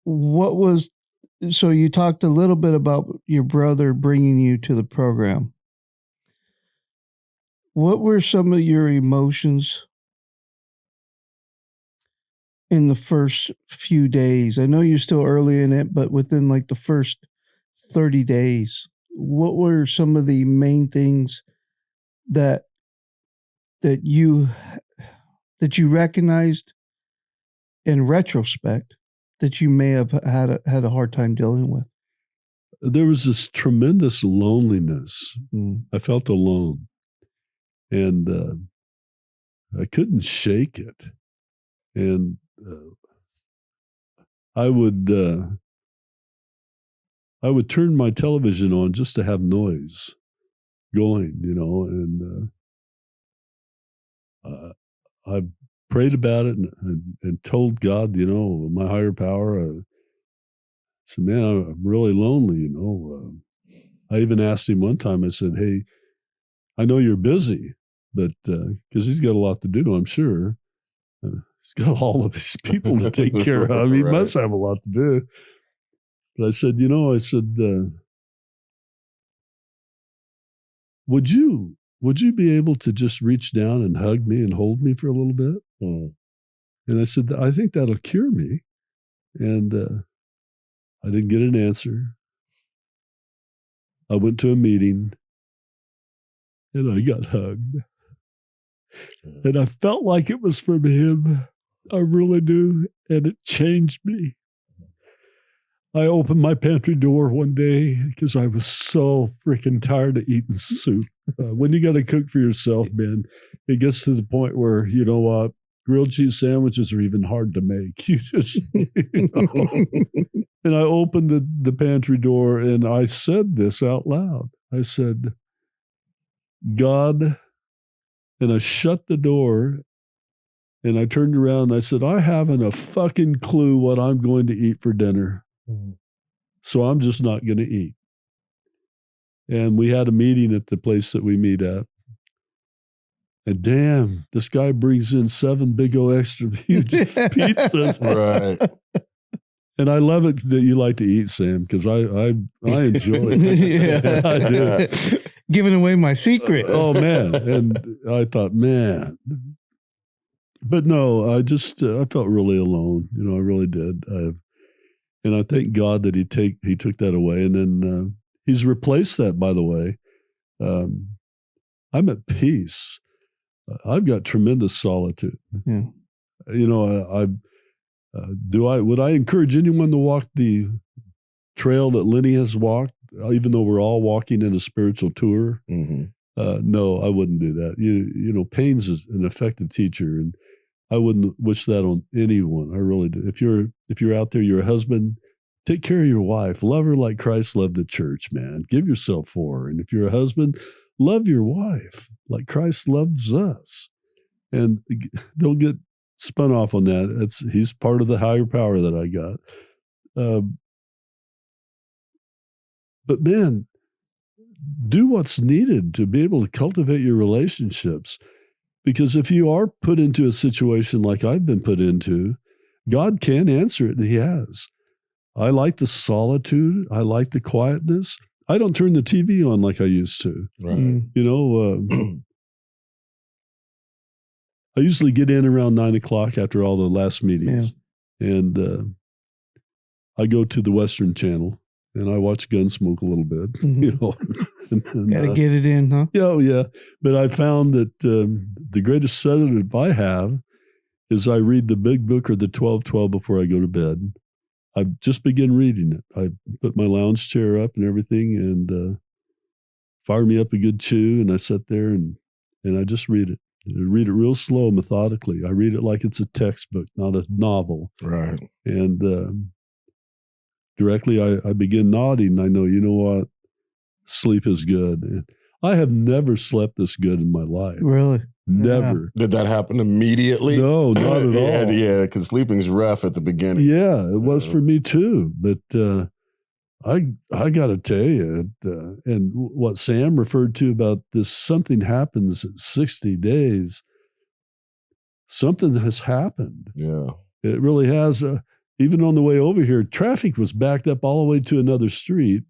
what was, so you talked a little bit about your brother bringing you to the program. What were some of your emotions in the first few days? I know you're still early in it, but within like the first 30 days, what were some of the main things that you recognized in retrospect that you may have had a hard time dealing with? There was this tremendous loneliness. I felt alone, and I couldn't shake it. And I would turn my television on just to have noise going, and I prayed about it and told God, my higher power, I said, man, I'm really lonely, I even asked him one time, I said, hey, I know you're busy, but because he's got a lot to do, I'm sure. He's got all of his people to take care of. He must have a lot to do. But I said, would you be able to just reach down and hug me and hold me for a little bit? And I said, I think that'll cure me. And I didn't get an answer. I went to a meeting and I got hugged. And I felt like it was from him. I really do. And it changed me. I opened my pantry door one day because I was so freaking tired of eating soup. When you got to cook for yourself, man, it gets to the point where, you know what, grilled cheese sandwiches are even hard to make. You just, And I opened the pantry door and I said this out loud. I said, God, and I shut the door and I turned around and I said, I haven't a fucking clue what I'm going to eat for dinner. So I'm just not going to eat. And we had a meeting at the place that we meet at. And damn, this guy brings in 7 big old extra huge pizzas. Right. And I love it that you like to eat, Sam, because I enjoy it. Yeah. I do. Giving away my secret. Oh, man. And I thought, man. But no, I felt really alone. I really did. And I thank God that he took that away. And then he's replaced that, by the way. I'm at peace. I've got tremendous solitude. Yeah. Would I encourage anyone to walk the trail that Lenny has walked, even though we're all walking in a spiritual tour? Mm-hmm. No, I wouldn't do that. Pain's is an effective teacher, and I wouldn't wish that on anyone. I really do. If you're out there, you're a husband, take care of your wife. Love her like Christ loved the church, man. Give yourself for her. And if you're a husband, love your wife like Christ loves us. And don't get spun off on that. He's part of the higher power that I got. But man, do what's needed to be able to cultivate your relationships. Because if you are put into a situation like I've been put into, God can answer it, and he has. I like the solitude. I like the quietness. I don't turn the TV on like I used to. Right. I usually get in around 9 o'clock after all the last meetings. Yeah. And I go to the Western Channel and I watch Gunsmoke a little bit. Mm-hmm. Gotta get it in, huh? Yeah. But I found that the greatest sedative I have is I read the big book or the 12:12 before I go to bed. I just begin reading it. I put my lounge chair up and everything and fire me up a good chew, and I sit there and I just read it. I read it real slow, methodically. I read it like it's a textbook, not a novel. Right. And directly I begin nodding. I know, you know what? Sleep is good. And I have never slept this good in my life. Really? Never. Yeah. Did that happen immediately? No, not at all. Yeah, because sleeping's rough at the beginning. Yeah, it was for me too. But I got to tell you, and what Sam referred to about this, something happens at 60 days. Something has happened. Yeah. It really has. even on the way over here, traffic was backed up all the way to another street.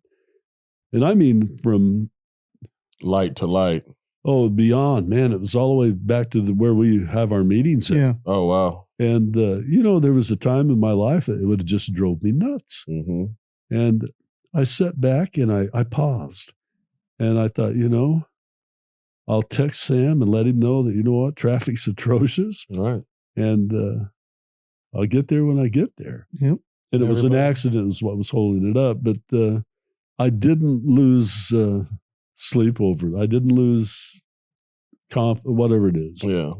And I mean, from light to light. Oh, beyond, man. It was all the way back to where we have our meetings at. Yeah. Oh, wow. And, there was a time in my life that it would have just drove me nuts. Mm-hmm. And I sat back and I paused. And I thought, I'll text Sam and let him know that, you know what, traffic's atrocious. Right. And I'll get there when I get there. Yep. And it was an accident was what was holding it up. But I didn't lose sleep over it. I didn't lose whatever it is. Yeah.